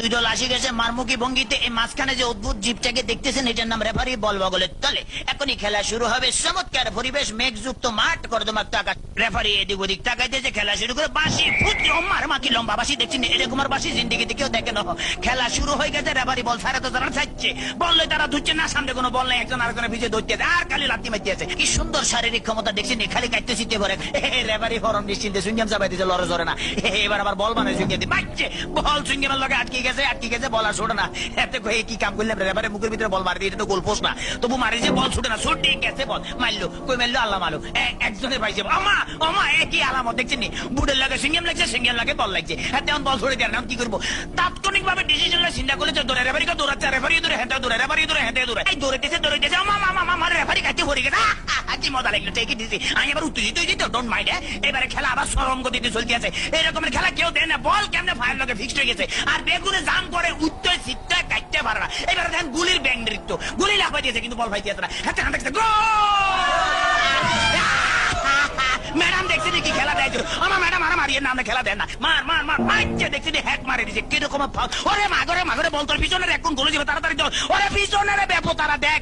দুই দল আসি গেছে মারমুখী ভঙ্গিতে। এই মাঝখানে যে অদ্ভুত জীবটাকে দেখতেছেন এটার নাম রেফারি, বল বগলের তলে। এখনই খেলা শুরু হবে। চমৎকার পরিবেশ, মেঘযুক্ত মাঠ, কর্দমাক্ত আকাশ। রেফারি এদিক ওদিক তাকাইতেছে, খেলা শুরু করে। বাঁশি ফুটছে, মার মাকি লম্বা বাঁশি দেখছি না, এরকম আর বাঁশি জিন্দিগিতে কেউ দেখে না। খেলা শুরু হয়ে গেছে, রেফারি বল ছাড়া তো তারা ছাড়ছে, বললে তারা ধুচ্ছে না, সামনে কোনো বল নেই, একজন আরেকজনের পিছিয়ে ধরতে আর খালি লাত্তি মারতে আছে। কি সুন্দর শারীরিক ক্ষমতা দেখছি না, খালি কাটতে চিতে করে। রেফারি ফরম নিশ্চিন্তে সুইঙ্গাম চাপাই দিচ্ছে, লড়ে জরে না। এবার আবার বল মানে সুইঙ্গে দিয়ে বাচ্চে, বল সুইঙ্গামের লগে আটকে গেছে, বল আর ছোটে না। এতে কি কাম করলাম, রেফারি মুখের ভিতরে বল মারি দিয়ে, এটা তো গোল পোস্ট না, তবু মারি যে বল ছুটে না, ছুটে গেছে বল, মারলো কই মারলো আল্লাহ মালু, একজনের পাইছে। আমা আমা একই আলামত দেখছেন নি, বুটের লাগে সিঙ্গেম লাগছে, সিঙ্গেম লাগে বল লাগছে। তেমন বল ছড়ে দেয় না, কি করবো? তাৎক্ষণিক ভাবে ডিসিশন চিন্তা করলে দৌড়ে, রেফারিকে দৌড়াচ্ছে, রেফারি দৌড়ে হেঁটে দৌড়ে, রেফারি দৌড়ে হেঁটে দৌড়ে, এই দৌড়াইতেছে আমার রেফারি কাছে ভরে গেছে। কি মজা লাগলো, ঠিকই দিছি আমি। এবার উত্তেজিত হয়ে যেত, ডোন্ট মাইন্ড। এবারে খেলা আবার সরম গতিতে চলতে আছে। এরকমের খেলা কেউ দেয় না, বল কেমনে ফায়ার লগে ফিক্সড হয়ে গেছে, আর বেগুনে জাম করে উত্তর সিটটা কাটতে পারে না। এবারে দেখেন গুলির ব্যাং নৃত্য, গুলি লাফাই দিয়েছে কিন্তু বল ফাইতে না, হাতে হাতে ম্যাডাম দেখছি কি খেলা দেয়, আমার ম্যাডাম আর মারিয়ে নামে খেলা দেয় না, মার মার মার মারছে, দেখছি হ্যাক মারে দিচ্ছে কিরকম। ওরে মাগরে বল তোর পিছনের এখন গোল যাবে, তাড়াতাড়ি ওরে পিছনের ব্যাপক তারা দেখ।